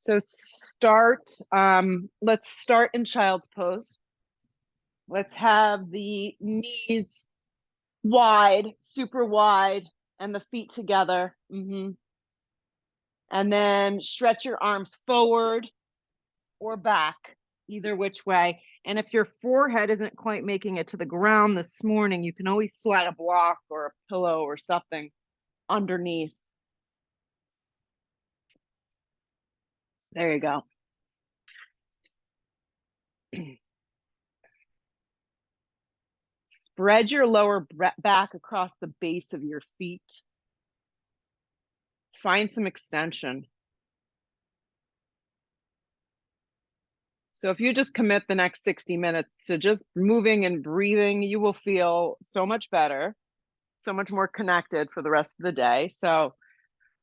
So let's start in child's pose. Let's have the knees wide, super wide, and the feet together. And then stretch your arms forward or back, either which way. And if your forehead isn't quite making it to the ground this morning, you can always slide a block or a pillow or something underneath. There you go. Spread your lower back across the base of your feet. Find some extension. So if you just commit the next 60 minutes to just moving and breathing, you will feel so much better, so much more connected for the rest of the day. So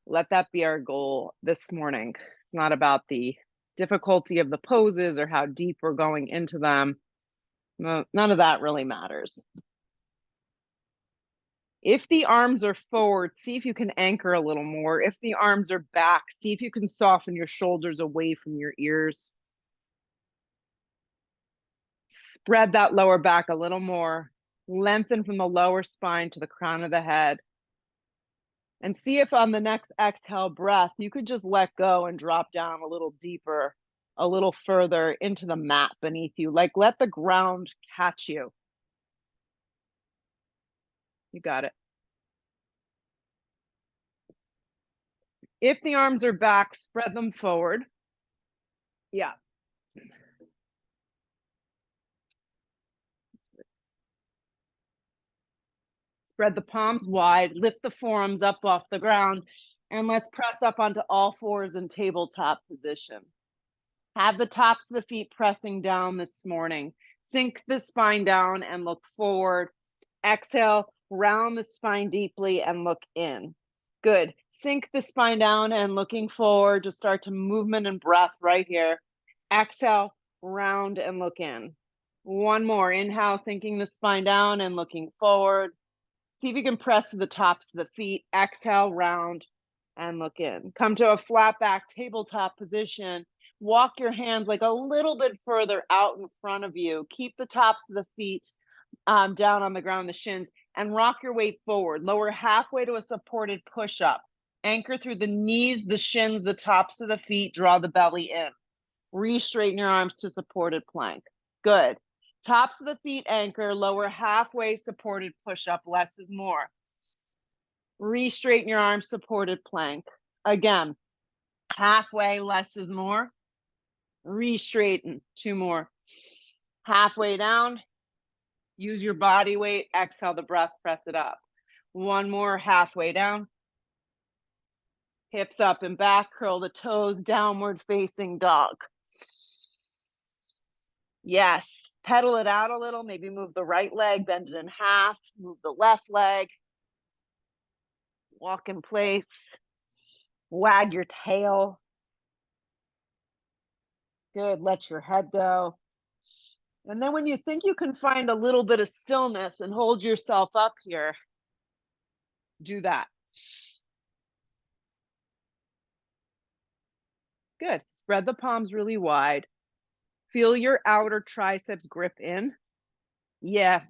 let that be our goal this morning. It's not about the difficulty of the poses or how deep we're going into them. No, none of that really matters. If the arms are forward, see if you can anchor a little more. If the arms are back, see if you can soften your shoulders away from your ears. Spread that lower back a little more. Lengthen from the lower spine to the crown of the head. And see if on the next exhale breath, you could just let go and drop down a little deeper, a little further into the mat beneath you. Like let the ground catch you. You got it. If the arms are back, spread them forward. Yeah. Spread the palms wide, lift the forearms up off the ground, and let's press up onto all fours in tabletop position. Have the tops of the feet pressing down this morning. Sink the spine down and look forward. Exhale, round the spine deeply and look in. Good. Sink the spine down and looking forward. Just start to movement and breath right here. Exhale, round and look in. One more. Inhale, sinking the spine down and looking forward. See if you can press to the tops of the feet. Exhale, round and look in. Come to a flat back tabletop position. Walk your hands like a little bit further out in front of you. Keep the tops of the feet down on the ground, the shins, and rock your weight forward. Lower halfway to a supported push-up. Anchor through the knees, the shins, the tops of the feet. Draw the belly in. Re-straighten your arms to supported plank. Good. Tops of the feet anchor, lower halfway supported push-up, less is more. Re-straighten your arms, supported plank. Again, halfway, less is more. Re-straighten, 2 more. Halfway down, use your body weight, exhale the breath, press it up. 1 more, halfway down. Hips up and back, curl the toes, downward facing dog. Yes. Pedal it out a little, maybe move the right leg, bend it in half, move the left leg. Walk in place. Wag your tail. Good, let your head go. And then when you think you can find a little bit of stillness and hold yourself up here, do that. Good, spread the palms really wide. Feel your outer triceps grip in. Yeah,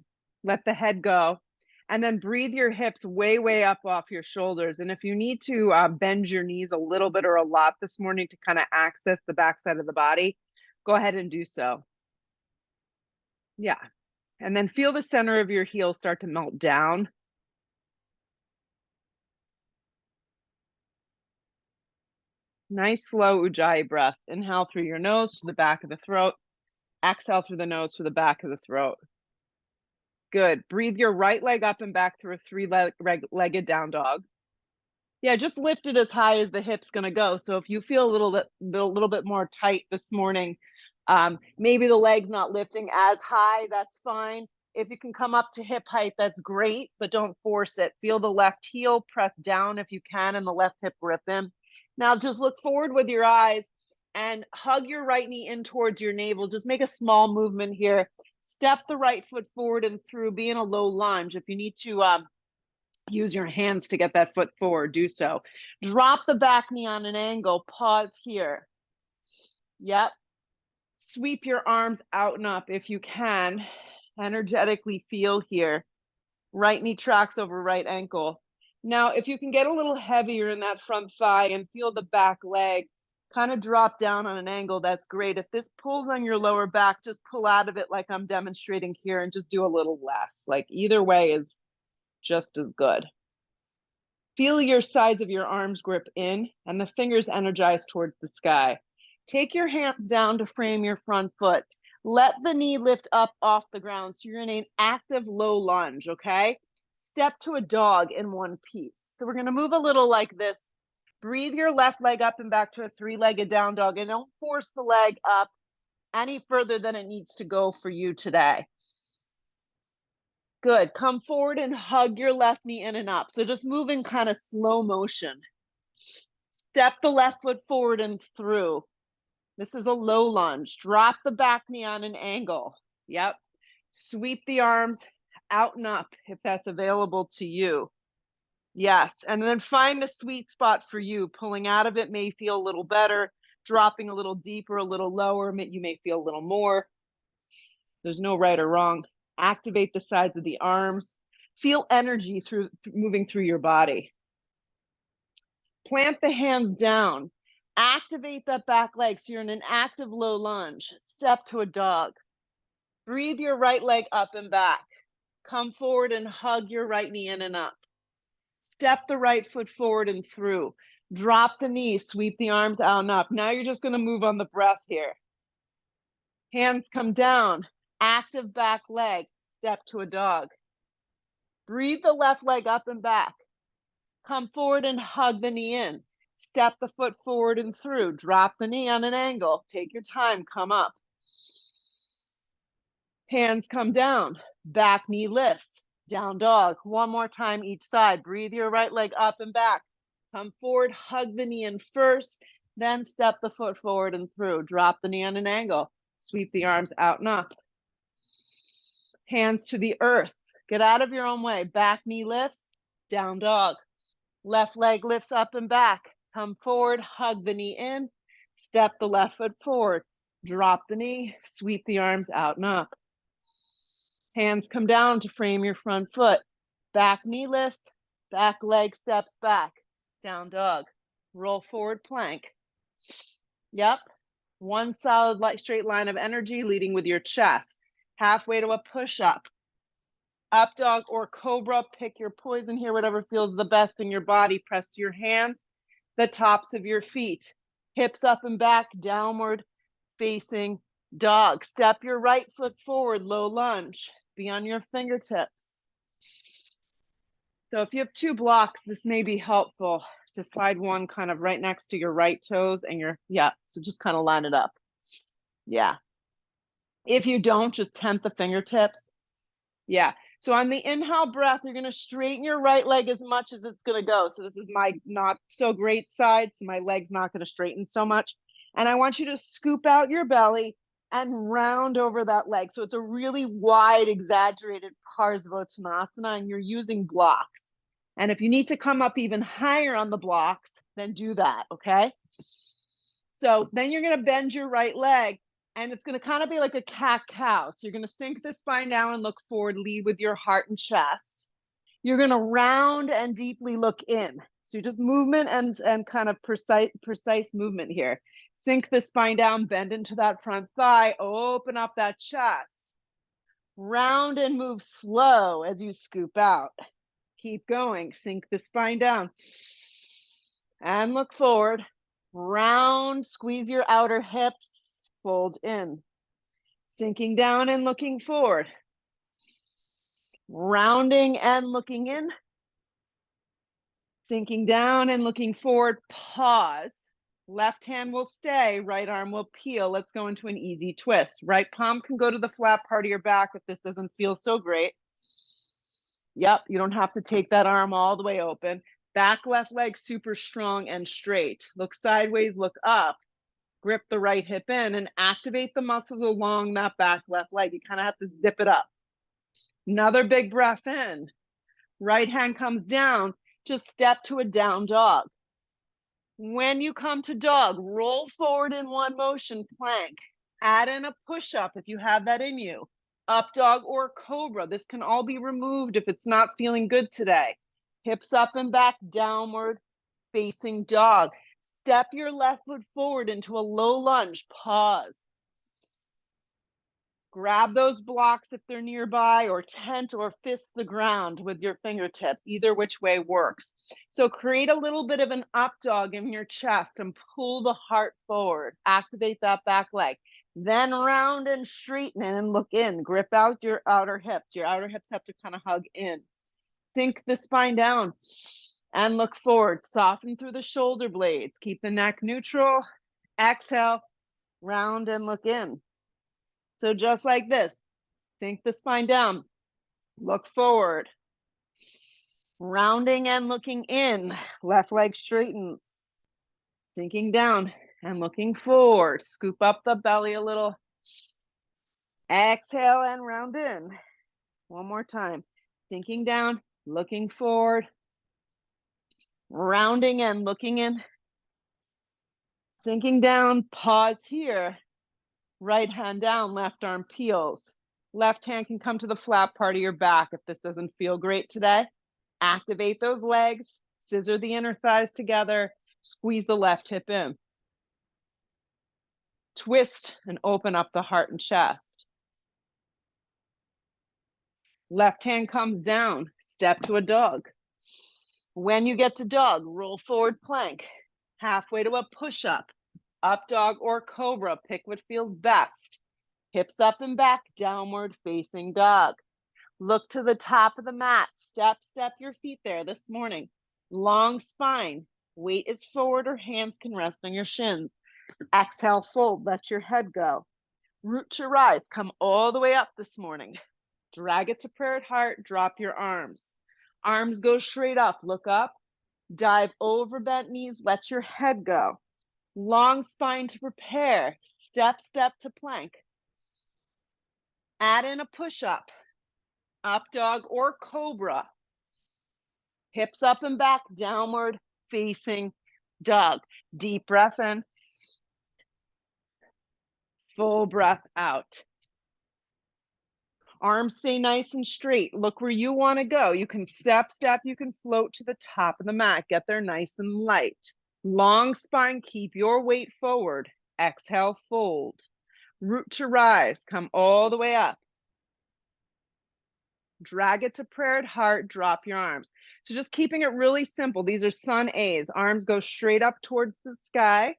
let the head go. And then breathe your hips way, way up off your shoulders. And if you need to bend your knees a little bit or a lot this morning to kind of access the backside of the body, go ahead and do so. Yeah. And then feel the center of your heel start to melt down. Nice, slow Ujjayi breath. Inhale through your nose to the back of the throat. Exhale through the nose to the back of the throat. Good. Breathe your right leg up and back through a 3-legged down dog. Yeah, just lift it as high as the hip's going to go. So if you feel a little bit more tight this morning, maybe the leg's not lifting as high, that's fine. If you can come up to hip height, that's great, but don't force it. Feel the left heel press down if you can and the left hip grip in. Now just look forward with your eyes and hug your right knee in towards your navel. Just make a small movement here. Step the right foot forward and through, be in a low lunge. If you need to use your hands to get that foot forward, do so. Drop the back knee on an angle, pause here. Yep. Sweep your arms out and up if you can. Energetically feel here. Right knee tracks over right ankle. Now, if you can get a little heavier in that front thigh and feel the back leg kind of drop down on an angle, that's great. If this pulls on your lower back, just pull out of it like I'm demonstrating here and just do a little less. Like either way is just as good. Feel your sides of your arms grip in and the fingers energize towards the sky. Take your hands down to frame your front foot. Let the knee lift up off the ground so you're in an active low lunge, okay? Step to a dog in one piece. So we're gonna move a little like this. Breathe your left leg up and back to a three-legged down dog, and don't force the leg up any further than it needs to go for you today. Good. Come forward and hug your left knee in and up. So just move in kind of slow motion. Step the left foot forward and through. This is a low lunge. Drop the back knee on an angle. Yep. Sweep the arms out and up if that's available to you. Yes. And then find a sweet spot for you. Pulling out of it may feel a little better. Dropping a little deeper, a little lower, you may feel a little more. There's no right or wrong. Activate the sides of the arms. Feel energy moving through your body. Plant the hands down. Activate that back leg so you're in an active low lunge. Step to a dog. Breathe your right leg up and back. Come forward and hug your right knee in and up. Step the right foot forward and through. Drop the knee, sweep the arms out and up. Now you're just going to move on the breath here. Hands come down. Active back leg. Step to a dog. Breathe the left leg up and back. Come forward and hug the knee in. Step the foot forward and through. Drop the knee on an angle. Take your time. Come up. Hands come down. Back knee lifts. Down dog. One more time each side. Breathe your right leg up and back. Come forward. Hug the knee in first. Then step the foot forward and through. Drop the knee on an angle. Sweep the arms out and up. Hands to the earth. Get out of your own way. Back knee lifts. Down dog. Left leg lifts up and back. Come forward, hug the knee in, step the left foot forward, drop the knee, sweep the arms out and up. Hands come down to frame your front foot. Back knee lifts, back leg steps back. Down dog. Roll forward plank. Yep. One solid straight line of energy leading with your chest. Halfway to a push-up. Up dog or cobra, pick your poison here, whatever feels the best in your body. Press your hands, the tops of your feet, hips up and back, downward facing dog. Step your right foot forward, low lunge. Be on your fingertips. So if you have two blocks, this may be helpful to slide one kind of right next to your right toes and so just kind of line it up. Yeah. If you don't, just tent the fingertips. Yeah. So on the inhale breath, you're going to straighten your right leg as much as it's going to go. So this is my not so great side. So my leg's not going to straighten so much. And I want you to scoop out your belly and round over that leg. So it's a really wide, exaggerated Parsvottanasana, and you're using blocks. And if you need to come up even higher on the blocks, then do that, okay? So then you're going to bend your right leg. And it's going to kind of be like a cat-cow. So you're going to sink the spine down and look forward, lead with your heart and chest. You're going to round and deeply look in. So just movement and kind of precise movement here. Sink the spine down, bend into that front thigh, open up that chest. Round and move slow as you scoop out. Keep going, sink the spine down. And look forward. Round, squeeze your outer hips. Fold in, sinking down and looking forward, rounding and looking in, sinking down and looking forward, pause, left hand will stay, right arm will peel. Let's go into an easy twist. Right palm can go to the flat part of your back if this doesn't feel so great. Yep, you don't have to take that arm all the way open. Back left leg super strong and straight. Look sideways, look up. Grip the right hip in and activate the muscles along that back left leg. You kind of have to zip it up. Another big breath in. Right hand comes down. Just step to a down dog. When you come to dog, roll forward in one motion, plank. Add in a push-up if you have that in you. Up dog or cobra. This can all be removed if it's not feeling good today. Hips up and back, downward facing dog. Step your left foot forward into a low lunge. Pause. Grab those blocks if they're nearby, or tent or fist the ground with your fingertips. Either which way works. So create a little bit of an up dog in your chest and pull the heart forward. Activate that back leg. Then round and straighten it and look in. Grip out your outer hips. Your outer hips have to kind of hug in. Sink the spine down and look forward. Soften through the shoulder blades. Keep the neck neutral. Exhale, round and look in. So just like this, sink the spine down, look forward. Rounding and looking in, left leg straightens. Sinking down and looking forward. Scoop up the belly a little. Exhale and round in. One more time. Sinking down, looking forward. Rounding and looking in. Sinking down, pause here. Right hand down, left arm peels. Left hand can come to the flat part of your back if this doesn't feel great today. Activate those legs, scissor the inner thighs together, squeeze the left hip in. Twist and open up the heart and chest. Left hand comes down, step to a dog. When you get to dog, roll forward plank, halfway to a push-up, up dog or cobra, pick what feels best. Hips up and back, downward facing dog. Look to the top of the mat, step your feet there this morning. Long spine, weight is forward or hands can rest on your shins. Exhale, fold, let your head go. Root to rise, come all the way up this morning. Drag it to prayer at heart, drop your arms. Arms go straight up, look up. Dive over bent knees, let your head go. Long spine to prepare, step to plank. Add in a push-up, up dog or cobra. Hips up and back, downward facing dog. Deep breath in. Full breath out. Arms stay nice and straight. Look where you want to go. You can step, you can float to the top of the mat. Get there nice and light. Long spine, keep your weight forward. Exhale, fold. Root to rise, come all the way up. Drag it to prayer at heart, drop your arms. So just keeping it really simple. These are sun A's. Arms go straight up towards the sky.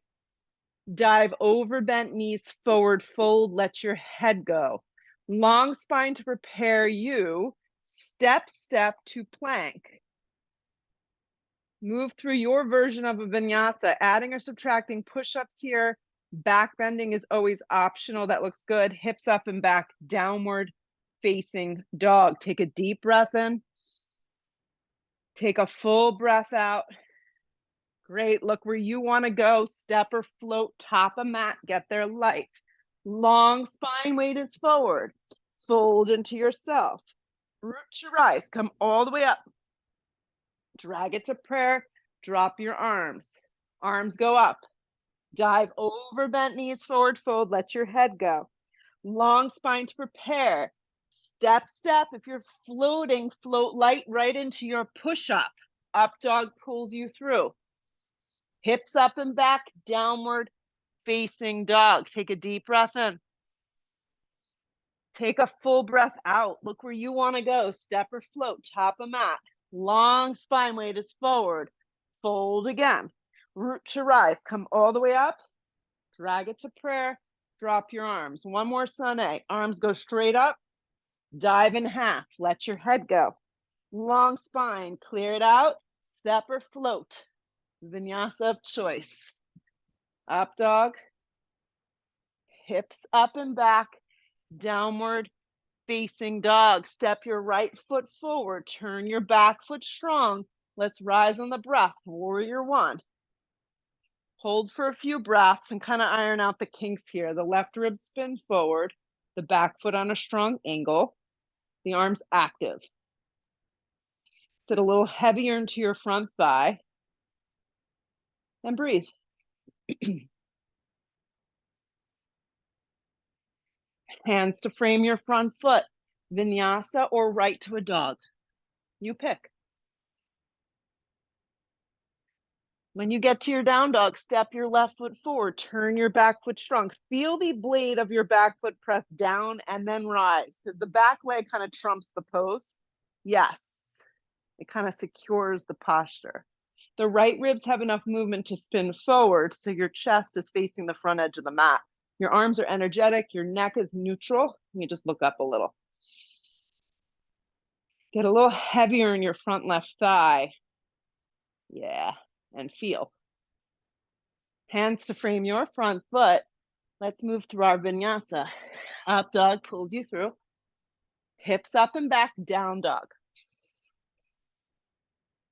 Dive over bent knees, forward fold, let your head go. Long spine to prepare you. Step to plank. Move through your version of a vinyasa, adding or subtracting push-ups here. Back bending is always optional. That looks good. Hips up and back, downward facing dog. Take a deep breath in. Take a full breath out. Great. Look where you want to go. Step or float, top of mat. Get there light. Long spine, weight is forward. Fold into yourself. Root to rise. Come all the way up. Drag it to prayer. Drop your arms. Arms go up. Dive over bent knees, forward fold. Let your head go. Long spine to prepare. Step. If you're floating, float light right into your push-up. Up dog pulls you through. Hips up and back, downward facing dog. Take a deep breath in. Take a full breath out. Look where you want to go. Step or float, top of mat. Long spine, weight is forward. Fold again. Root to rise. Come all the way up. Drag it to prayer. Drop your arms. One more sun A. Arms go straight up. Dive in half. Let your head go. Long spine. Clear it out. Step or float. Vinyasa of choice. Up dog. Hips up and back. Downward facing dog. Step your right foot forward. Turn your back foot strong. Let's rise on the breath. Warrior one. Hold for a few breaths and kind of iron out the kinks here. The left rib spin forward. The back foot on a strong angle. The arms active. Sit a little heavier into your front thigh. and breathe. Hands to frame your front foot, vinyasa or right to a dog. You pick. When you get to your down dog, step your left foot forward, turn your back foot strong. Feel the blade of your back foot press down and then rise, because the back leg kind of trumps the pose. Yes, it kind of secures the posture. The right ribs have enough movement to spin forward, so your chest is facing the front edge of the mat. Your arms are energetic, your neck is neutral. Let me just look up a little. Get a little heavier in your front left thigh. Yeah, and feel. Hands to frame your front foot. Let's move through our vinyasa. Up dog pulls you through. Hips up and back, down dog.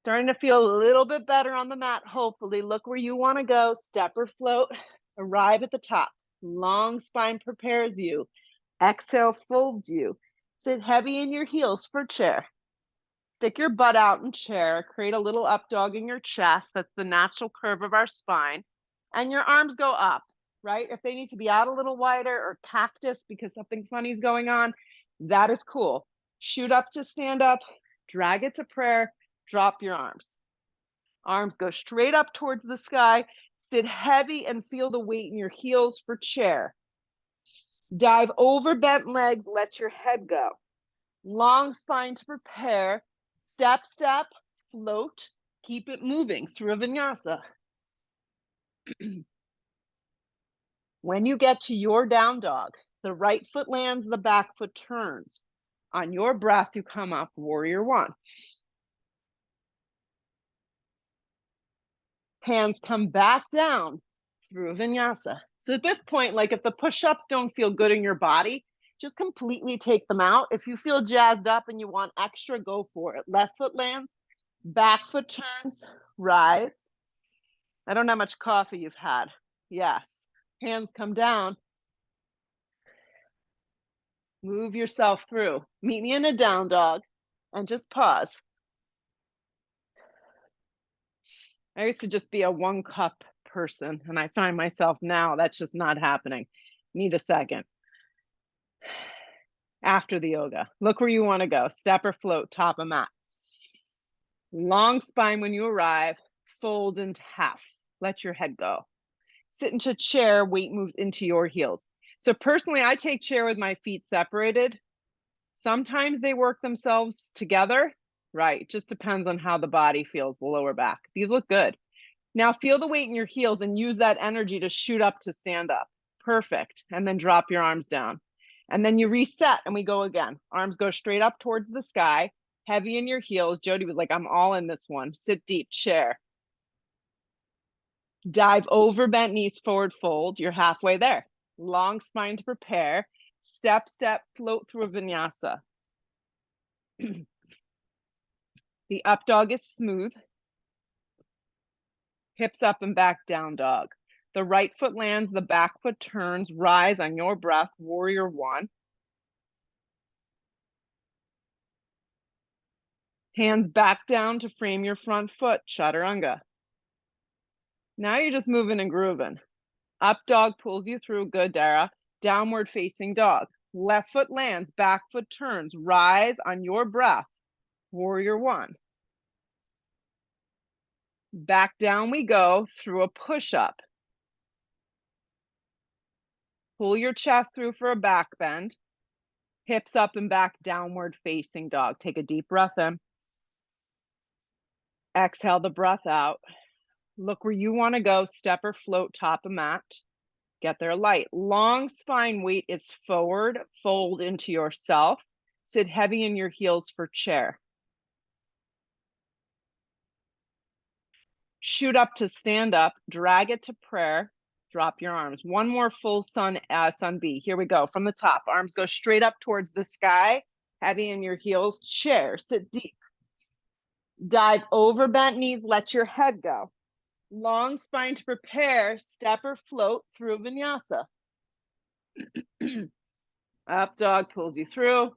Starting to feel a little bit better on the mat, hopefully. Look where you want to go. Step or float. Arrive at the top. Long spine prepares you. Exhale, folds you. Sit heavy in your heels for chair. Stick your butt out in chair. Create a little up dog in your chest. That's the natural curve of our spine. And your arms go up, right? If they need to be out a little wider or cactus because something funny is going on, that is cool. Shoot up to stand up. Drag it to prayer. Drop your arms. Arms go straight up towards the sky. Sit heavy and feel the weight in your heels for chair. Dive over bent legs, let your head go. Long spine to prepare. Step, step, float. Keep it moving through a vinyasa. When you get to your down dog, the right foot lands, the back foot turns. On your breath, you come up, warrior one. Hands come back down through vinyasa. So at this point, like if the push-ups don't feel good in your body, just completely take them out. If you feel jazzed up and you want extra, go for it. Left foot lands, back foot turns, rise. I don't know how much coffee you've had. Yes. Hands come down. Move yourself through. Meet me in a down dog and just pause. I used to just be a 1 cup person, and I find myself now that's just not happening. Need a second. After the yoga, look where you want to go. Step or float, top of mat. Long spine when you arrive, fold into half. Let your head go. Sit into chair, weight moves into your heels. So personally, I take chair with my feet separated. Sometimes they work themselves together. Right, just depends on how the body feels, the lower back. These look good. Now feel the weight in your heels and use that energy to shoot up to stand up. Perfect. And then drop your arms down. And then you reset and we go again. Arms go straight up towards the sky, heavy in your heels. Jody was like, I'm all in this one. Sit deep, chair. Dive over, bent knees, forward fold. You're halfway there. Long spine to prepare. Step, step, float through a vinyasa. The up dog is smooth. Hips up and back, down dog. The right foot lands, the back foot turns, rise on your breath, warrior one. Hands back down to frame your front foot, chaturanga. Now you're just moving and grooving. Up dog pulls you through, good Dara. Downward facing dog. Left foot lands, back foot turns, rise on your breath, warrior one. Back down we go through a push-up. Pull your chest through for a back bend. Hips up and back, downward facing dog. Take a deep breath in. Exhale the breath out. Look where you want to go. Step or float, top of mat. Get there light. Long spine weight is forward. Fold into yourself. Sit heavy in your heels for chair. Shoot up to stand up. Drag it to prayer. Drop your arms. One more full sun B. Here we go. From the top, arms go straight up towards the sky. Heavy in your heels. Chair. Sit deep. Dive over bent knees. Let your head go. Long spine to prepare. Step or float through vinyasa. Up dog pulls you through.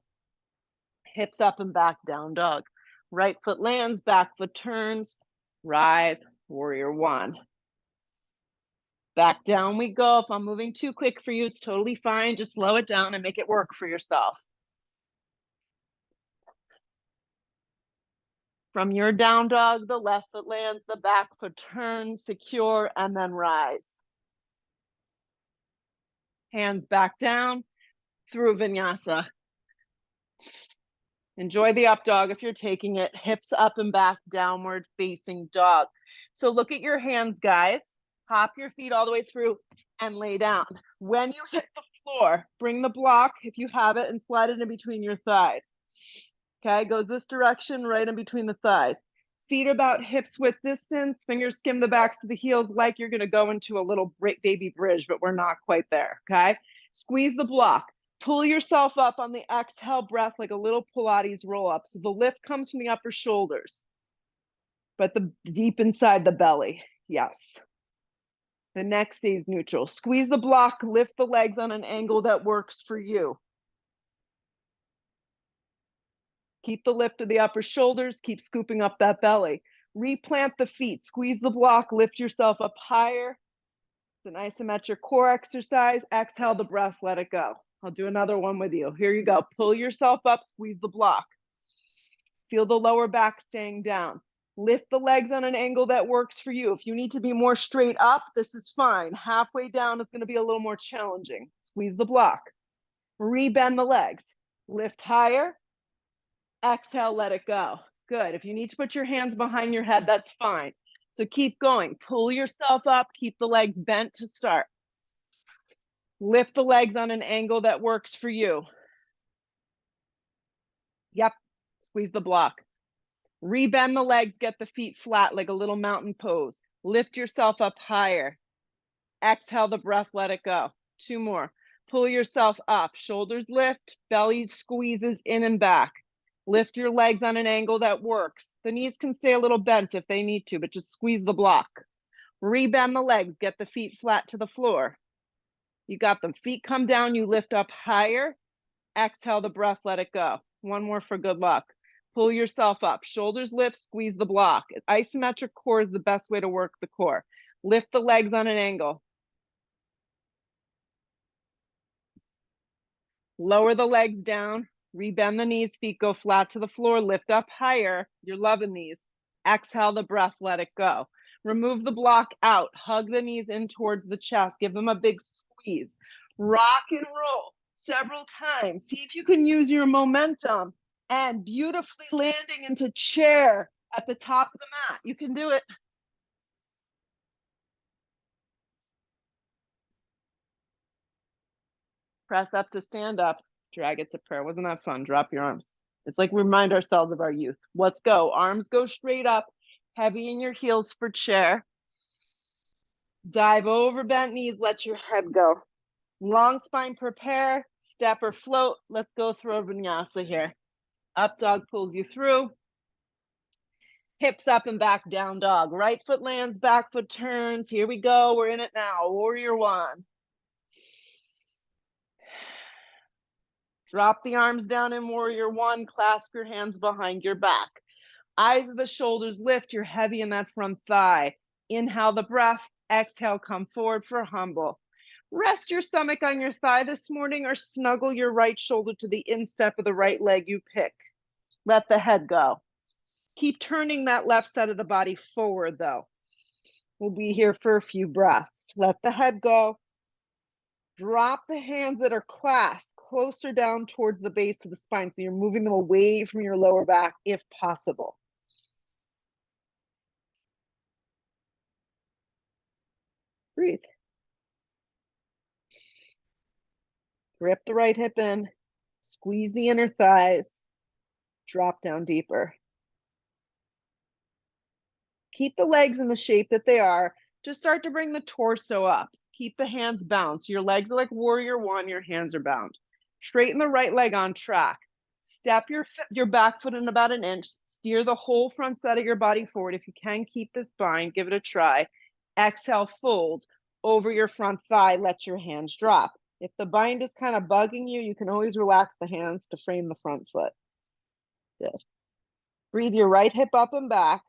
Hips up and back, down dog. Right foot lands, back foot turns. Rise, warrior one. Back down we go. If I'm moving too quick for you, it's totally fine. Just slow it down and make it work for yourself. From your down dog, the left foot lands, the back foot turns, secure, and then rise. Hands back down through vinyasa. Enjoy the up dog if you're taking it. Hips up and back, downward facing dog. So look at your hands, guys. Hop your feet all the way through and lay down. When you hit the floor, bring the block, if you have it, and slide it in between your thighs. Okay, goes this direction, right in between the thighs. Feet about hips width distance, fingers skim the backs of the heels like you're gonna go into a little baby bridge, but we're not quite there, okay? Squeeze the block. Pull yourself up on the exhale breath like a little Pilates roll up. So the lift comes from the upper shoulders, but the deep inside the belly, yes. The neck stays neutral. Squeeze the block, lift the legs on an angle that works for you. Keep the lift of the upper shoulders, keep scooping up that belly. Replant the feet, squeeze the block, lift yourself up higher. It's an isometric core exercise. Exhale the breath, let it go. I'll do another one with you. Here you go. Pull yourself up, squeeze the block. Feel the lower back staying down. Lift the legs on an angle that works for you. If you need to be more straight up, this is fine. Halfway down is going to be a little more challenging. Squeeze the block. Rebend the legs. Lift higher. Exhale, let it go. Good. If you need to put your hands behind your head, that's fine. So keep going. Pull yourself up. Keep the legs bent to start. Lift the legs on an angle that works for you. Yep. Squeeze the block. Rebend the legs, get the feet flat like a little mountain pose. Lift yourself up higher. Exhale the breath, let it go. 2 more. Pull yourself up. Shoulders lift, belly squeezes in and back. Lift your legs on an angle that works. The knees can stay a little bent if they need to, but just squeeze the block. Rebend the legs, get the feet flat to the floor. You got them. Feet come down, you lift up higher. Exhale the breath, let it go. 1 more for good luck. Pull yourself up. Shoulders lift, squeeze the block. Isometric core is the best way to work the core. Lift the legs on an angle. Lower the legs down. Rebend the knees, feet go flat to the floor, lift up higher. You're loving these. Exhale the breath, let it go. Remove the block out. Hug the knees in towards the chest. Give them a big squeeze. Rock and roll several times. See if you can use your momentum and beautifully landing into chair at the top of the mat. You can do it. Press up to stand up. Drag it to prayer. Wasn't that fun? Drop your arms. It's like remind ourselves of our youth. Let's go. Arms go straight up. Heavy in your heels for chair. Dive over bent knees. Let your head go. Long spine, prepare. Step or float. Let's go through a vinyasa here. Up dog pulls you through. Hips up and back, down dog. Right foot lands, back foot turns. Here we go. We're in it now. Warrior 1. Drop the arms down in warrior 1. Clasp your hands behind your back. Eyes of the shoulders lift. You're heavy in that front thigh. Inhale the breath. Exhale, come forward for humble. Rest your stomach on your thigh this morning or snuggle your right shoulder to the instep of the right leg you pick. Let the head go. Keep turning that left side of the body forward though. We'll be here for a few breaths. Let the head go. Drop the hands that are clasped closer down towards the base of the spine. So you're moving them away from your lower back if possible. Breathe. Grip the right hip in. Squeeze the inner thighs. Drop down deeper. Keep the legs in the shape that they are. Just start to bring the torso up. Keep the hands bounced. Your legs are like warrior 1. Your hands are bound. Straighten the right leg on track. Step your back foot in about an inch. Steer the whole front side of your body forward. If you can, keep this bind. Give it a try. Exhale, fold over your front thigh. Let your hands drop. If the bind is kind of bugging you, you can always relax the hands to frame the front foot. Good. Breathe your right hip up and back.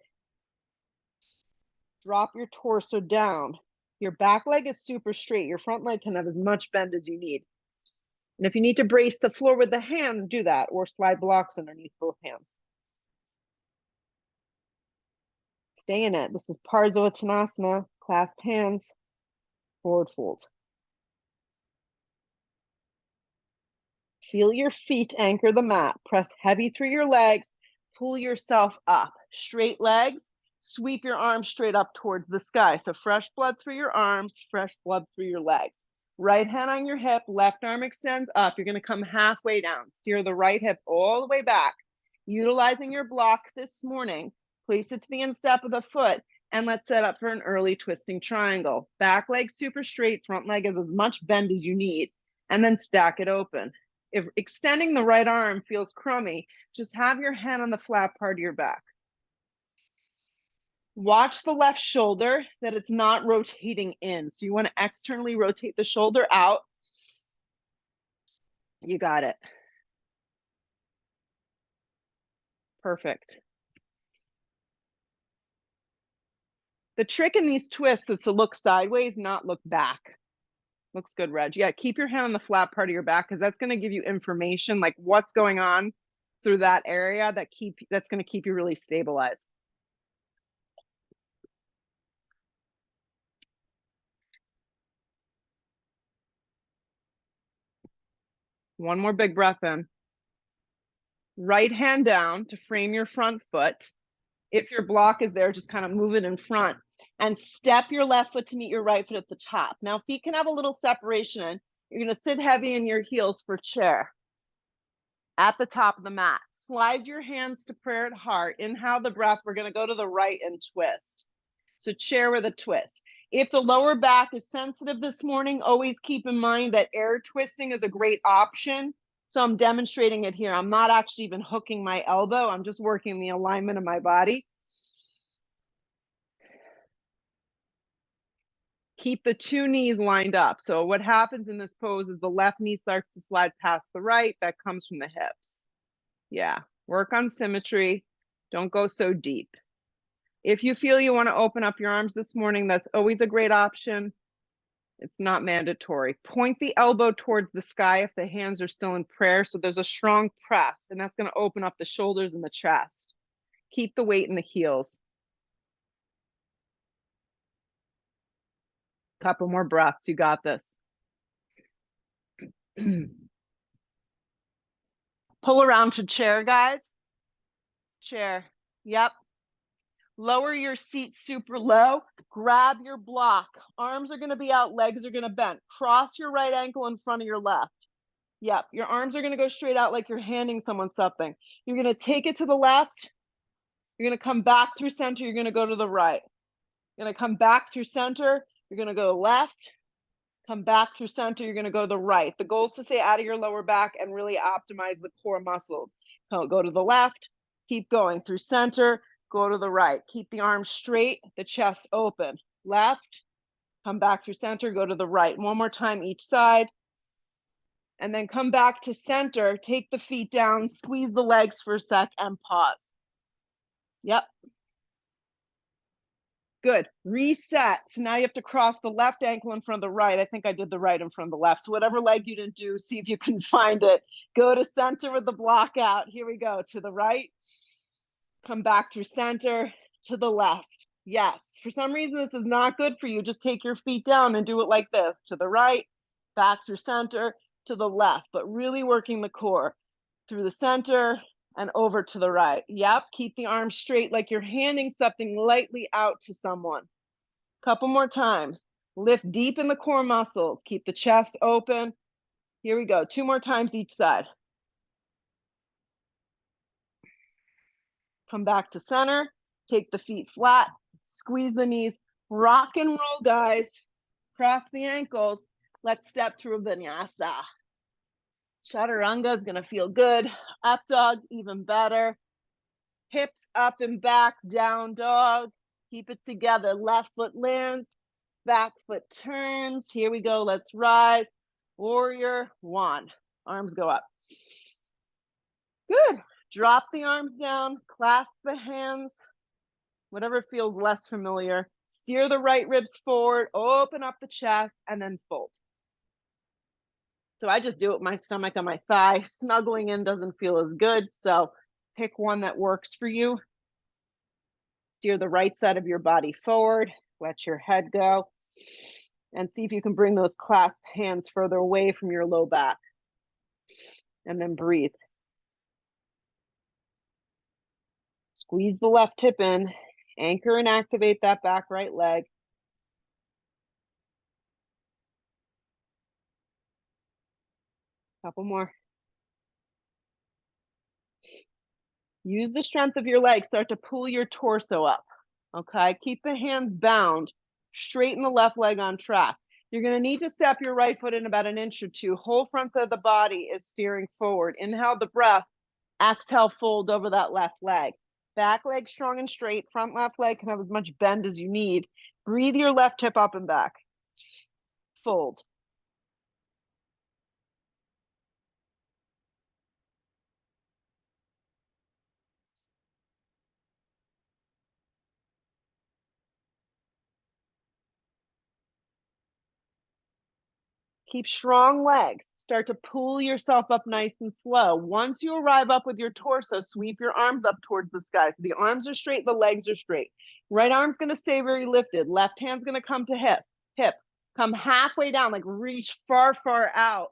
Drop your torso down. Your back leg is super straight. Your front leg can have as much bend as you need. And if you need to brace the floor with the hands, do that, or slide blocks underneath both hands. Stay in it. This is Parsvottanasana, clasped hands, forward fold. Feel your feet anchor the mat. Press heavy through your legs. Pull yourself up. Straight legs. Sweep your arms straight up towards the sky. So fresh blood through your arms, fresh blood through your legs. Right hand on your hip, left arm extends up. You're going to come halfway down. Steer the right hip all the way back. Utilizing your block this morning, place it to the instep of the foot, and let's set up for an early twisting triangle. Back leg super straight, front leg is as much bend as you need, and then stack it open. If extending the right arm feels crummy, just have your hand on the flat part of your back. Watch the left shoulder, that it's not rotating in. So you want to externally rotate the shoulder out. You got it. Perfect. The trick in these twists is to look sideways, not look back. Looks good, Reg. Yeah, keep your hand on the flat part of your back because that's going to give you information like what's going on through that area that's going to keep you really stabilized. One more big breath in. Right hand down to frame your front foot. If your block is there, just kind of move it in front and step your left foot to meet your right foot at the top. Now, feet can have a little separation in. You're going to sit heavy in your heels for chair at the top of the mat. Slide your hands to prayer at heart. Inhale the breath. We're going to go to the right and twist. So chair with a twist. If the lower back is sensitive this morning, always keep in mind that air twisting is a great option. So I'm demonstrating it here. I'm not actually even hooking my elbow. I'm just working the alignment of my body. Keep the two knees lined up. So what happens in this pose is the left knee starts to slide past the right. That comes from the hips. Yeah, work on symmetry. Don't go so deep. If you feel you want to open up your arms this morning, that's always a great option. It's not mandatory. Point the elbow towards the sky if the hands are still in prayer. So there's a strong press, and that's going to open up the shoulders and the chest. Keep the weight in the heels. Couple more breaths. You got this. Pull around to chair, guys. Chair. Yep. Lower your seat super low. Grab your block. Arms are going to be out. Legs are going to bend. Cross your right ankle in front of your left. Yep. Your arms are going to go straight out like you're handing someone something. You're going to take it to the left. You're going to come back through center. You're going to go to the right. You're going to come back through center. You're going to go left. Come back through center. You're going to go to the right. The goal is to stay out of your lower back and really optimize the core muscles. So go to the left. Keep going through center. Go to the right. Keep the arms straight, the chest open. Left. Come back through center. Go to the right. One more time each side. And then come back to center. Take the feet down. Squeeze the legs for a sec and pause. Yep. Good. Reset. So now you have to cross the left ankle in front of the right. I think I did the right in front of the left. So whatever leg you didn't do, see if you can find it. Go to center with the block out. Here we go. To the right. Come back through center. To the left. Yes. For some reason, this is not good for you. Just take your feet down and do it like this. To the right. Back through center. To the left. But really working the core. Through the center. And over to the right. Yep. Keep the arms straight like you're handing something lightly out to someone. Couple more times. Lift deep in the core muscles. Keep the chest open. Here we go. 2 more times each side. Come back to center. Take the feet flat. Squeeze the knees. Rock and roll, guys. Cross the ankles. Let's step through a vinyasa. Chaturanga is going to feel good. Up dog, even better. Hips up and back, down dog. Keep it together. Left foot lands, back foot turns. Here we go. Let's rise. Warrior 1. Arms go up. Good. Drop the arms down. Clasp the hands. Whatever feels less familiar. Steer the right ribs forward, open up the chest, and then fold. So I just do it with my stomach on my thigh. Snuggling in doesn't feel as good, so pick one that works for you. Steer the right side of your body forward, let your head go, and see if you can bring those clasped hands further away from your low back. And then breathe. Squeeze the left hip in, anchor and activate that back right leg. Couple more. Use the strength of your legs. Start to pull your torso up. Okay, keep the hands bound. Straighten the left leg on track. You're going to need to step your right foot in about an inch or two. Whole front of the body is steering forward. Inhale the breath. Exhale, fold over that left leg. Back leg strong and straight. Front left leg can have as much bend as you need. Breathe your left hip up and back. Fold. Keep strong legs. Start to pull yourself up nice and slow. Once you arrive up with your torso, sweep your arms up towards the sky. So the arms are straight, the legs are straight. Right arm's going to stay very lifted. Left hand's going to come to hip. Come halfway down, like reach far, far out.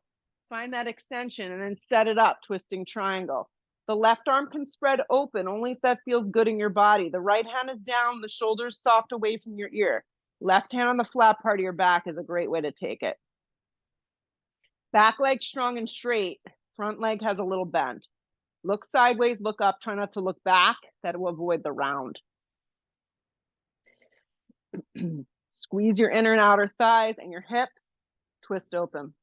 Find that extension and then set it up, twisting triangle. The left arm can spread open only if that feels good in your body. The right hand is down, the shoulders soft away from your ear. Left hand on the flat part of your back is a great way to take it. Back leg strong and straight. Front leg has a little bend. Look sideways, look up. Try not to look back. That will avoid the round. Squeeze your inner and outer thighs and your hips. Twist open.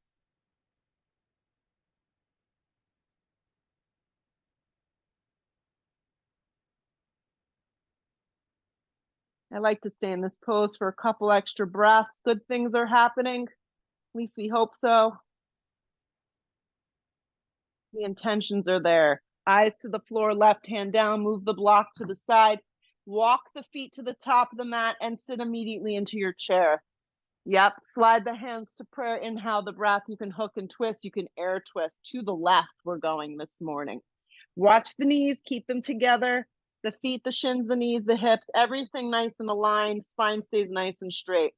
I like to stay in this pose for a couple extra breaths. Good things are happening. At least we hope so. The intentions are there. Eyes to the floor, left hand down, move the block to the side. Walk the feet to the top of the mat and sit immediately into your chair. Yep, slide the hands to prayer. Inhale the breath. You can hook and twist. You can air twist. To the left, we're going this morning. Watch the knees, keep them together. The feet, the shins, the knees, the hips, everything nice and aligned. Spine stays nice and straight.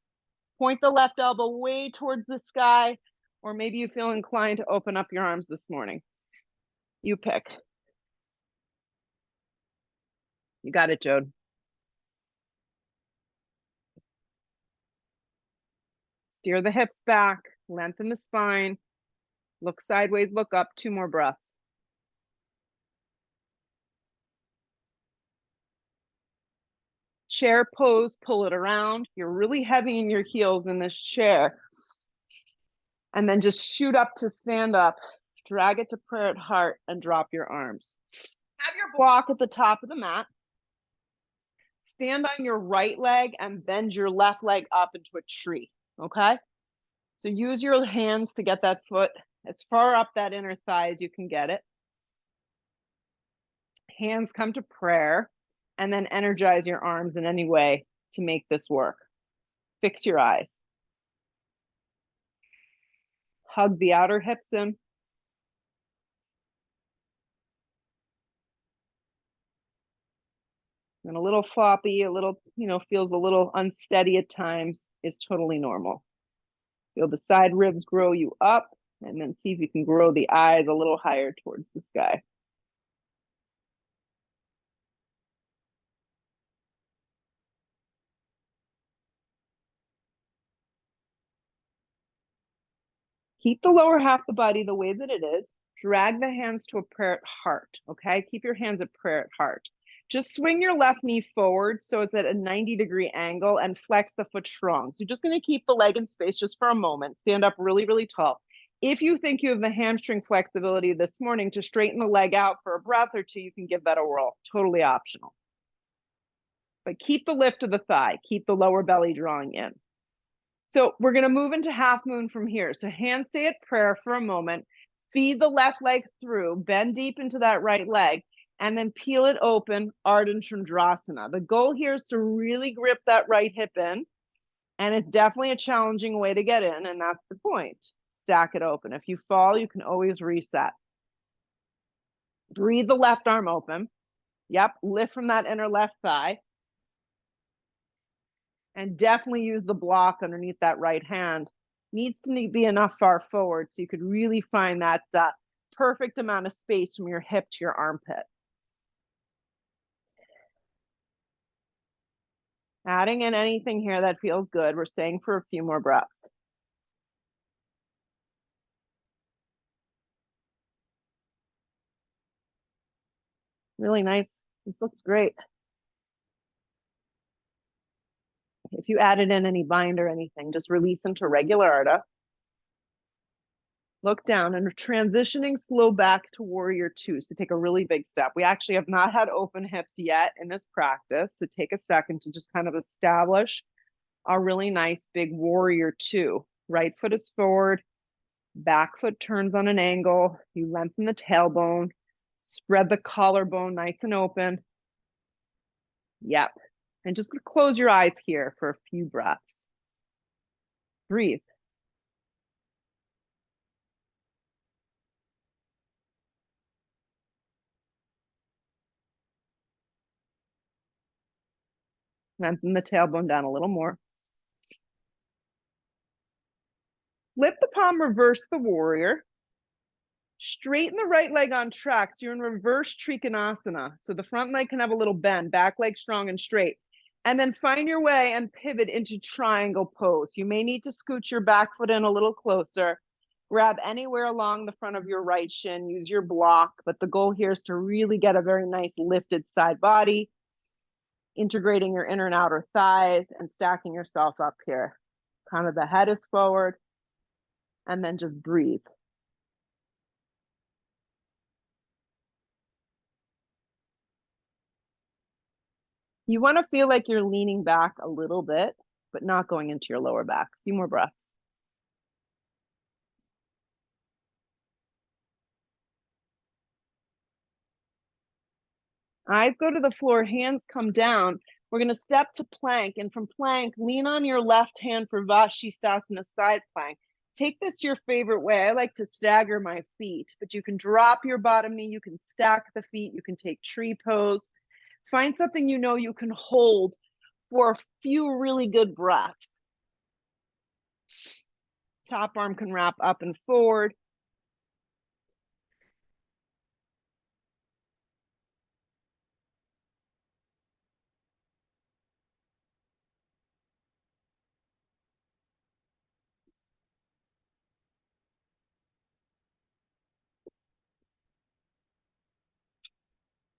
Point the left elbow way towards the sky, or maybe you feel inclined to open up your arms this morning. You pick. You got it, Jode. Steer the hips back, lengthen the spine. Look sideways, look up. 2 more breaths. Chair pose, pull it around. You're really heavy in your heels in this chair. And then just shoot up to stand up. Drag it to prayer at heart and drop your arms. Have your block at the top of the mat. Stand on your right leg and bend your left leg up into a tree, okay? So use your hands to get that foot as far up that inner thigh as you can get it. Hands come to prayer, and then energize your arms in any way to make this work. Fix your eyes. Hug the outer hips in. And a little floppy, a little, feels a little unsteady at times is totally normal. Feel the side ribs grow you up, and then see if you can grow the eyes a little higher towards the sky. Keep the lower half of the body the way that it is. Drag the hands to a prayer at heart, okay? Keep your hands at prayer at heart. Just swing your left knee forward so it's at a 90-degree angle and flex the foot strong. So you're just going to keep the leg in space just for a moment. Stand up really, really tall. If you think you have the hamstring flexibility this morning to straighten the leg out for a breath or two, you can give that a whirl. Totally optional. But keep the lift of the thigh. Keep the lower belly drawing in. So we're going to move into half moon from here. So hands stay at prayer for a moment. Feed the left leg through. Bend deep into that right leg. and then peel it open, Ardha Chandrasana. The goal here is to really grip that right hip in, and it's definitely a challenging way to get in, and that's the point. Stack it open. If you fall, you can always reset. Breathe the left arm open. Yep, lift from that inner left thigh. And definitely use the block underneath that right hand. Needs to be enough far forward so you could really find that perfect amount of space from your hip to your armpit. Adding in anything here that feels good. We're staying for a few more breaths. Really nice. This looks great. If you added in any bind or anything, just release into regular Ardha. Look down and transitioning slow back to warrior two. So take a really big step. We actually have not had open hips yet in this practice. So take a second to just kind of establish a really nice big warrior two. Right foot is forward, back foot turns on an angle. You lengthen the tailbone, spread the collarbone nice and open. Yep. And just close your eyes here for a few breaths. Breathe. Lengthen the tailbone down a little more. Flip the palm, reverse the warrior. Straighten the right leg on track. So you're in reverse Trikonasana. So the front leg can have a little bend, back leg strong and straight. And then find your way and pivot into triangle pose. You may need to scoot your back foot in a little closer. Grab anywhere along the front of your right shin. Use your block. But the goal here is to really get a very nice lifted side body, integrating your inner and outer thighs and stacking yourself up here. Kind of the head is forward. And then just breathe. You want to feel like you're leaning back a little bit, but not going into your lower back. A few more breaths. Eyes go to the floor, hands come down. We're going to step to plank, and from plank, lean on your left hand for Vashisthasana side plank. Take this your favorite way. I like to stagger my feet, but you can drop your bottom knee, you can stack the feet, you can take tree pose. Find something you know you can hold for a few really good breaths. Top arm can wrap up and forward.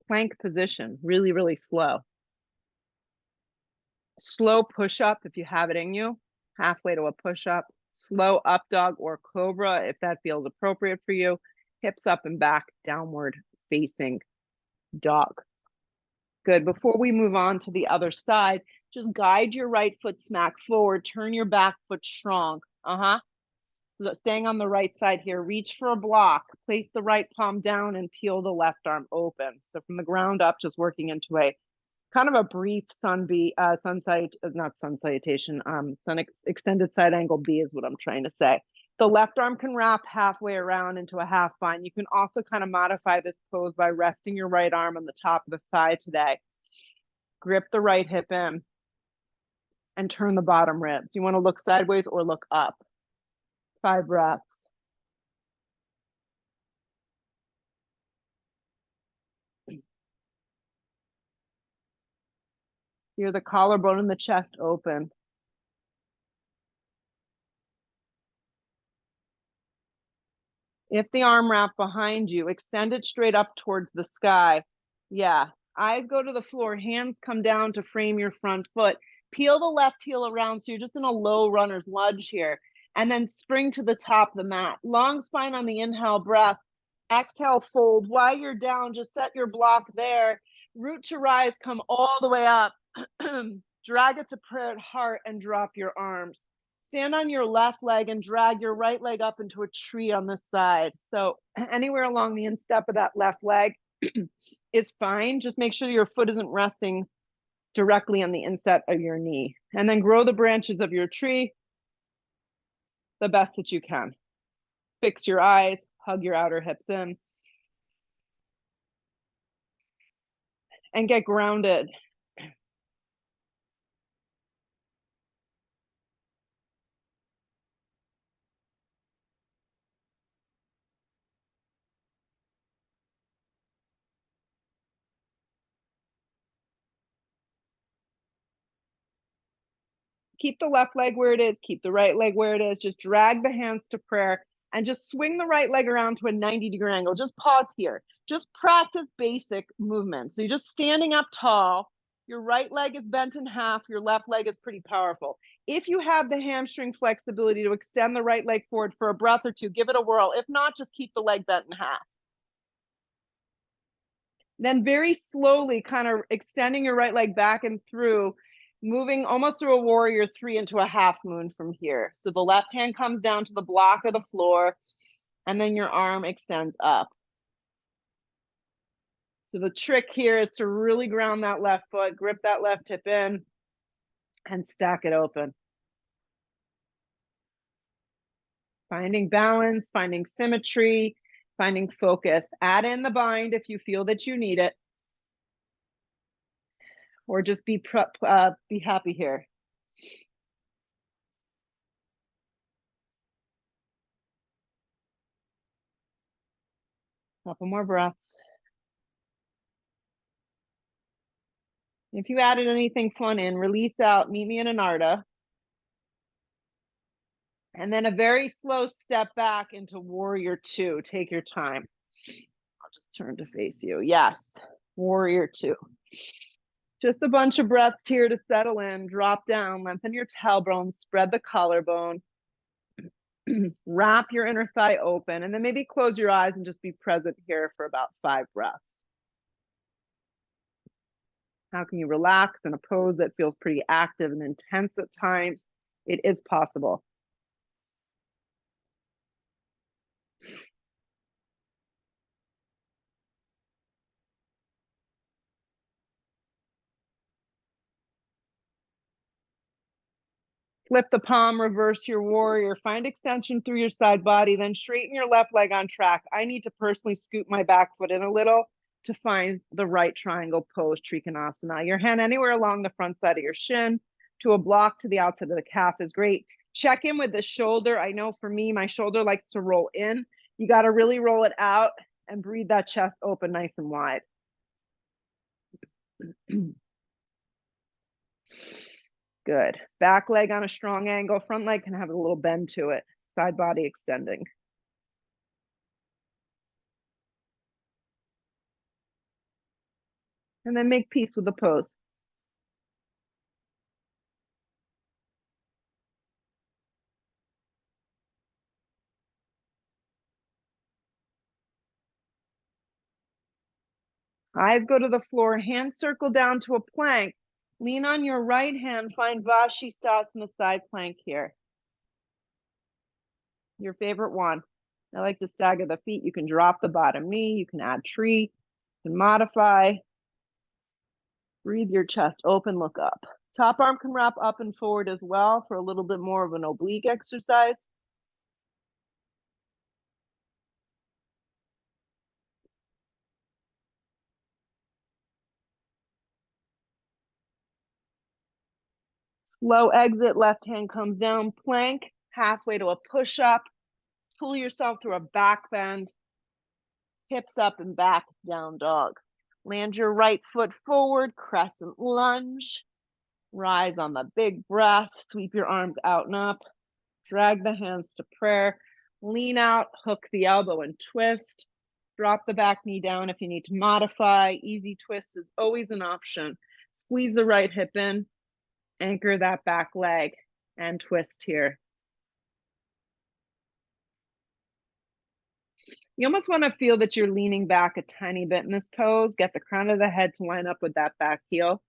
Plank position, really, really slow. Slow push-up if you have it in you, halfway to a push-up. Slow up dog or cobra if that feels appropriate for you. Hips up and back, downward facing dog. Good. Before we move on to the other side, just guide your right foot smack forward. Turn your back foot strong. So staying on the right side here, reach for a block. Place the right palm down and peel the left arm open. So from the ground up, just working into a kind of a brief sun extended side angle B is what I'm trying to say. The left arm can wrap halfway around into a half bind. You can also kind of modify this pose by resting your right arm on the top of the thigh today. Grip the right hip in and turn the bottom ribs. You want to look sideways or look up. 5 breaths. Feel the collarbone and the chest open. If the arm wrap behind you, extend it straight up towards the sky. Yeah, eyes go to the floor, hands come down to frame your front foot. Peel the left heel around so you're just in a low runner's lunge here. And then spring to the top of the mat. Long spine on the inhale breath. Exhale, fold. While you're down, just set your block there. Root to rise, come all the way up. Drag it to prayer at heart and drop your arms. Stand on your left leg and drag your right leg up into a tree on this side. So anywhere along the instep of that left leg, is fine. Just make sure your foot isn't resting directly on the inset of your knee. And then grow the branches of your tree the best that you can. Fix your eyes, hug your outer hips in, and get grounded. Keep the left leg where it is, keep the right leg where it is. Just drag the hands to prayer and just swing the right leg around to a 90-degree angle. Just pause here. Just practice basic movements. So you're just standing up tall. Your right leg is bent in half. Your left leg is pretty powerful. If you have the hamstring flexibility to extend the right leg forward for a breath or two, give it a whirl. If not, just keep the leg bent in half. Then very slowly kind of extending your right leg back and through, moving almost through a warrior three into a half moon from here. So the left hand comes down to the block or the floor, and then your arm extends up. So the trick here is to really ground that left foot, grip that left hip in, and stack it open. Finding balance, finding symmetry, finding focus. Add in the bind if you feel that you need it, or just be happy here. Couple more breaths. If you added anything fun in, release out, meet me in Anarta. And then a very slow step back into warrior two. Take your time. I'll just turn to face you. Yes, warrior two. Just a bunch of breaths here to settle in. Drop down, lengthen your tailbone, spread the collarbone. Wrap your inner thigh open, and then maybe close your eyes and just be present here for about 5 breaths. How can you relax in a pose that feels pretty active and intense at times? It is possible. Flip the palm, reverse your warrior, find extension through your side body, then straighten your left leg on track. I need to personally scoot my back foot in a little to find the right triangle pose, Trikonasana. Your hand anywhere along the front side of your shin to a block to the outside of the calf is great. Check in with the shoulder. I know for me, my shoulder likes to roll in. You got to really roll it out and breathe that chest open nice and wide. Good. Back leg on a strong angle. Front leg can have a little bend to it. Side body extending. And then make peace with the pose. Eyes go to the floor, hands circle down to a plank. Lean on your right hand, find Vashisthasana side plank here. Your favorite one. I like to stagger the feet. You can drop the bottom knee, you can add tree, you can modify. Breathe your chest open, look up. Top arm can wrap up and forward as well for a little bit more of an oblique exercise. Slow exit, left hand comes down, plank, halfway to a push-up. Pull yourself through a back bend, hips up and back, down dog. Land your right foot forward, crescent lunge. Rise on the big breath, sweep your arms out and up. Drag the hands to prayer. Lean out, hook the elbow and twist. Drop the back knee down if you need to modify. Easy twist is always an option. Squeeze the right hip in, anchor that back leg, and twist here. You almost want to feel that you're leaning back a tiny bit in this pose. Get the crown of the head to line up with that back heel.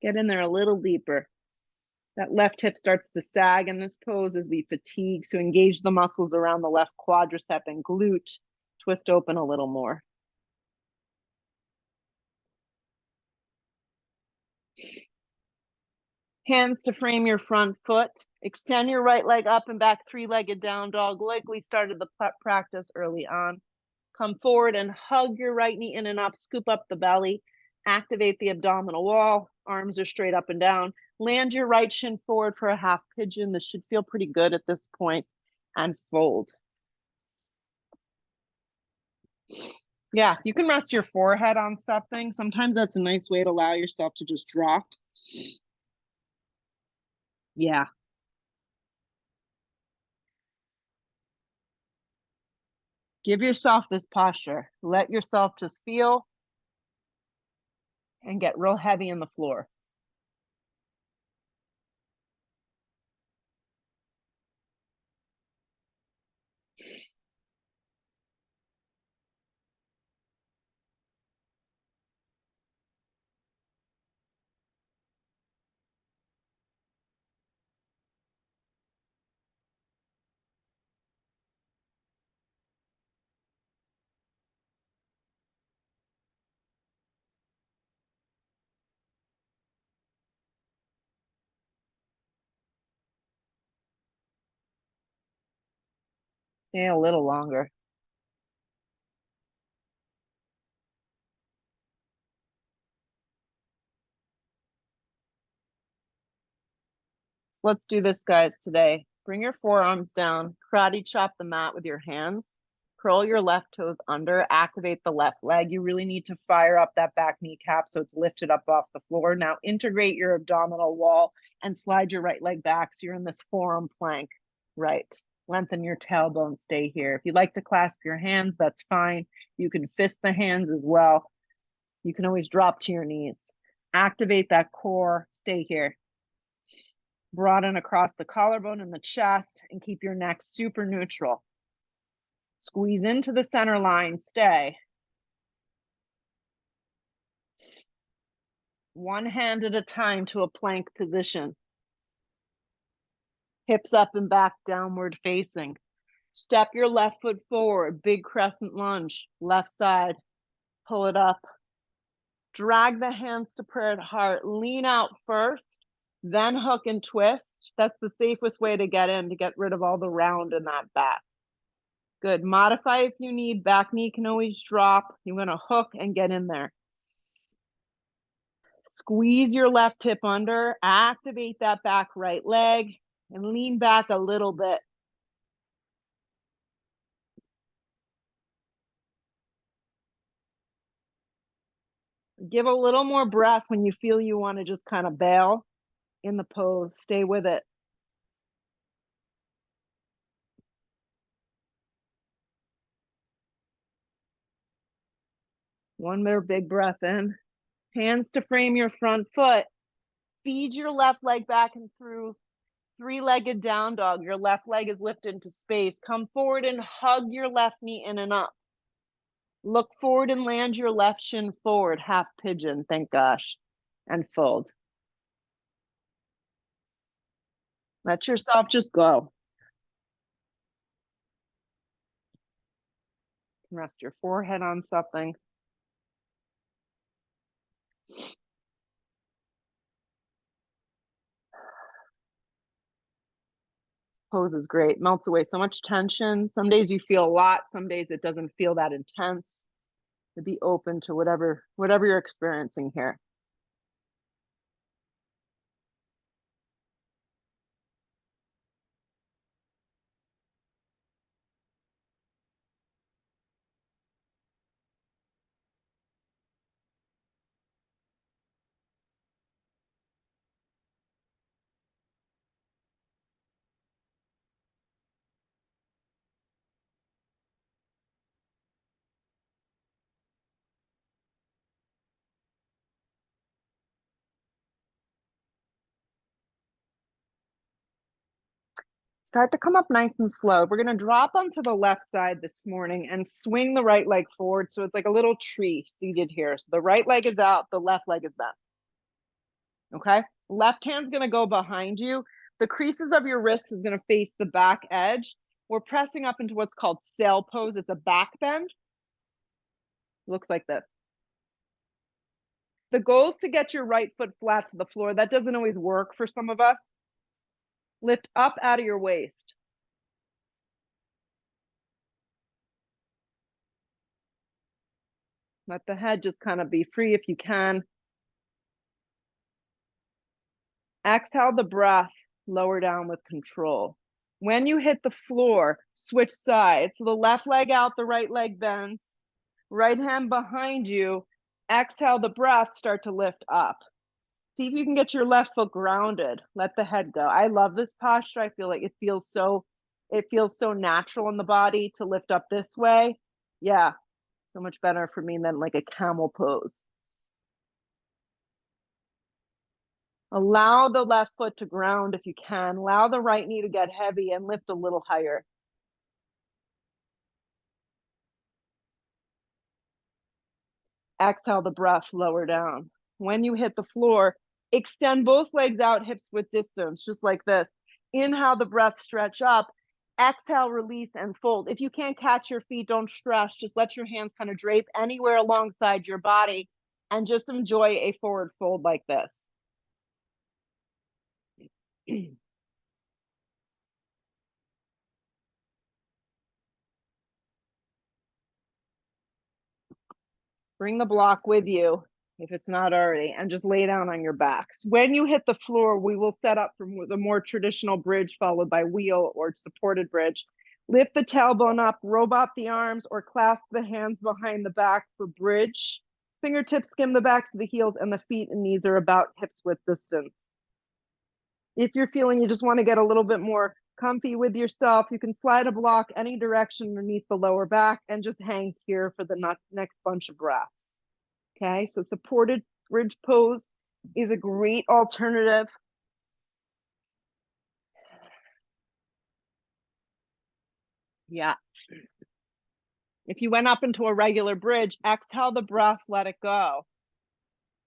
Get in there a little deeper. That left hip starts to sag in this pose as we fatigue. So engage the muscles around the left quadricep and glute. Twist open a little more. Hands to frame your front foot. Extend your right leg up and back, three-legged down dog, like we started the practice early on. Come forward and hug your right knee in and up, scoop up the belly, activate the abdominal wall, arms are straight up and down. Land your right shin forward for a half pigeon. This should feel pretty good at this point, and fold. Yeah, you can rest your forehead on something. Sometimes that's a nice way to allow yourself to just drop. Yeah. Give yourself this posture. Let yourself just feel and get real heavy in the floor. Stay a little longer. Let's do this, guys, today. Bring your forearms down, karate chop the mat with your hands, curl your left toes under, activate the left leg. You really need to fire up that back kneecap so it's lifted up off the floor. Now integrate your abdominal wall and slide your right leg back so you're in this forearm plank. Right. Lengthen your tailbone, stay here. If you'd like to clasp your hands, that's fine. You can fist the hands as well. You can always drop to your knees. Activate that core, stay here. Broaden across the collarbone and the chest and keep your neck super neutral. Squeeze into the center line, stay. One hand at a time to a plank position. Hips up and back, downward facing. Step your left foot forward, big crescent lunge, left side, pull it up. Drag the hands to prayer at heart, lean out first, then hook and twist. That's the safest way to get in, to get rid of all the round in that back. Good. Modify if you need. Back knee can always drop. You're going to hook and get in there. Squeeze your left hip under. Activate that back right leg and lean back a little bit. Give a little more breath when you feel you want to just kind of bail in the pose. Stay with it. One more big breath in. Hands to frame your front foot. Feed your left leg back and through three-legged down dog. Your left leg is lifted into space. Come forward and hug your left knee in and up. Look forward and land your left shin forward, half pigeon, thank gosh, and fold. Let yourself just go. Rest your forehead on something. Pose is great, melts away so much tension. Some days you feel a lot, some days it doesn't feel that intense. To be open to whatever you're experiencing here. Start to come up nice and slow. We're going to drop onto the left side this morning and swing the right leg forward. So it's like a little tree seated here. So the right leg is out, the left leg is bent. Okay, Left hand's gonna go behind you. The creases of your wrists is gonna face the back edge. We're pressing up into what's called sail pose. It's a back bend. Looks like this. The goal is to get your right foot flat to the floor. That doesn't always work for some of us. Lift up out of your waist. Let the head just kind of be free if you can. Exhale the breath, lower down with control. When you hit the floor, switch sides. So the left leg out, the right leg bends. Right hand behind you. Exhale the breath, start to lift up. See if you can get your left foot grounded. Let the head go. I love this posture. I feel like it feels so natural in the body to lift up this way. Yeah, so much better for me than like a camel pose. Allow the left foot to ground if you can. Allow the right knee to get heavy and lift a little higher. Exhale the breath, lower down. When you hit the floor, extend both legs out, hips width distance, just like this. Inhale the breath, stretch up. Exhale, release and fold. If you can't catch your feet, don't stress. Just let your hands kind of drape anywhere alongside your body and just enjoy a forward fold like this. Bring the block with you if it's not already, and just lay down on your backs. When you hit the floor, we will set up for the more traditional bridge followed by wheel or supported bridge. Lift the tailbone up, robot the arms, or clasp the hands behind the back for bridge. Fingertips skim the backs of the heels, and the feet and knees are about hips width distance. If you're feeling you just want to get a little bit more comfy with yourself, you can slide a block any direction underneath the lower back and just hang here for the next bunch of breaths. Okay, so supported bridge pose is a great alternative. Yeah. If you went up into a regular bridge, exhale the breath, let it go.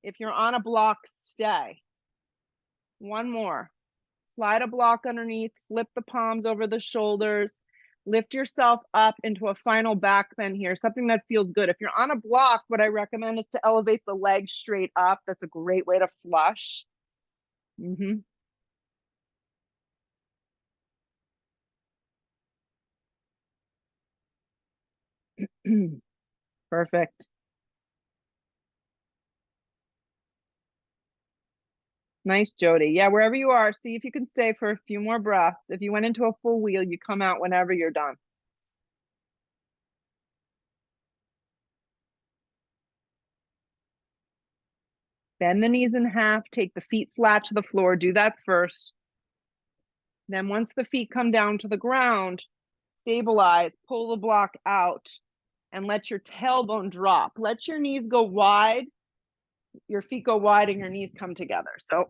If you're on a block, stay. One more. Slide a block underneath, slip the palms over the shoulders, lift yourself up into a final back bend here, something that feels good. If you're on a block, what I recommend is to elevate the legs straight up. That's a great way to flush. Perfect. Nice, Jody. Yeah, wherever you are, see if you can stay for a few more breaths. If you went into a full wheel, you come out whenever you're done. Bend the knees in half, take the feet flat to the floor. Do that first. Then once the feet come down to the ground, stabilize, pull the block out, and let your tailbone drop. Let your knees go wide, your feet go wide, and your knees come together. So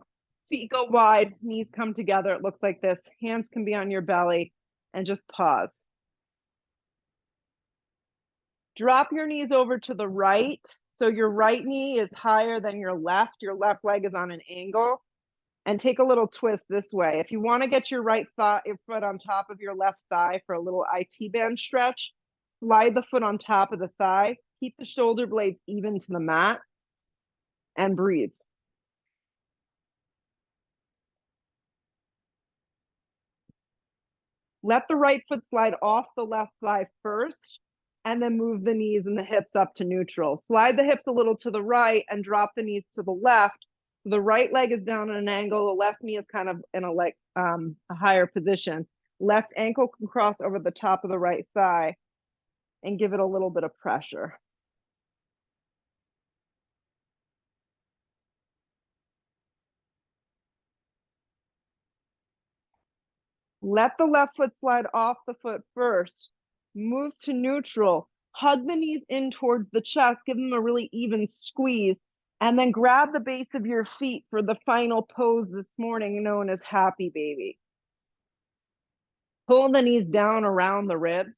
feet go wide, knees come together. It looks like this. Hands can be on your belly, and just pause. Drop your knees over to the right. So your right knee is higher than your left. Your left leg is on an angle. And take a little twist this way. If you want to get your right your foot on top of your left thigh for a little IT band stretch, slide the foot on top of the thigh. Keep the shoulder blades even to the mat and breathe. Let the right foot slide off the left thigh first, and then move the knees and the hips up to neutral. Slide the hips a little to the right and drop the knees to the left. The right leg is down at an angle. The left knee is kind of in a higher position. Left ankle can cross over the top of the right thigh and give it a little bit of pressure. Let the left foot slide off the foot first. Move to neutral. Hug the knees in towards the chest. Give them a really even squeeze. And then grab the base of your feet for the final pose this morning, known as Happy Baby. Pull the knees down around the ribs.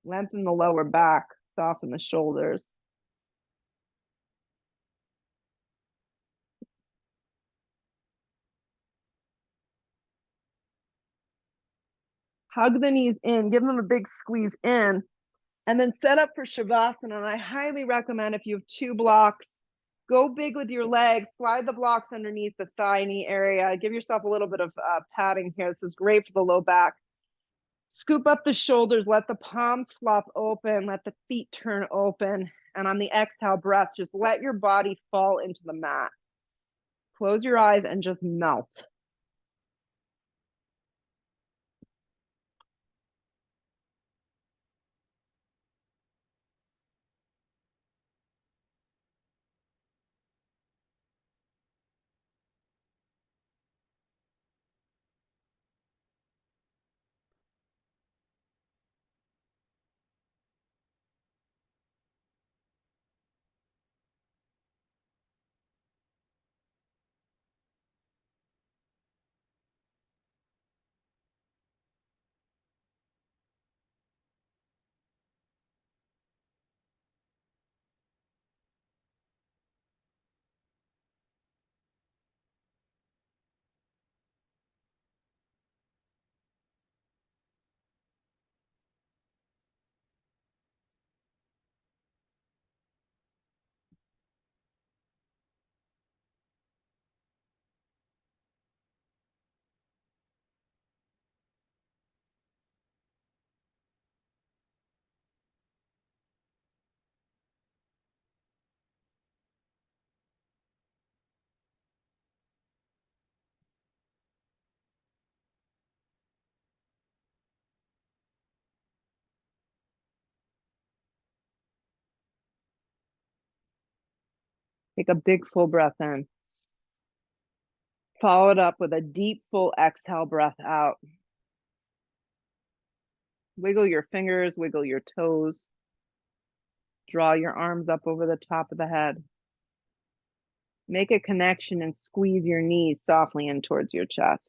Lengthen the lower back. Soften the shoulders. Hug the knees in, give them a big squeeze in, and then set up for Shavasana. And I highly recommend, if you have 2 blocks, go big with your legs, slide the blocks underneath the thigh knee area. Give yourself a little bit of padding here. This is great for the low back. Scoop up the shoulders, let the palms flop open, let the feet turn open. And on the exhale breath, just let your body fall into the mat. Close your eyes and just melt. Take a big full breath in. Follow it up with a deep full exhale breath out. Wiggle your fingers, wiggle your toes. Draw your arms up over the top of the head. Make a connection and squeeze your knees softly in towards your chest.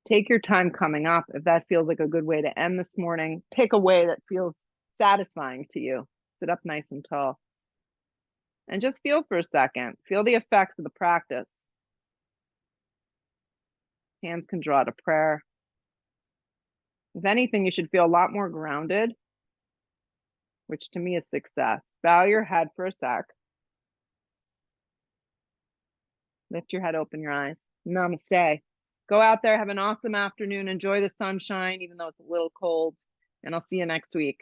Take your time coming up. If that feels like a good way to end this morning, pick a way that feels satisfying to you. Sit up nice and tall. And just feel for a second. Feel the effects of the practice. Hands can draw to prayer. If anything, you should feel a lot more grounded, which to me is success. Bow your head for a sec. Lift your head, open your eyes. Namaste. Go out there, have an awesome afternoon. Enjoy the sunshine, even though it's a little cold. And I'll see you next week.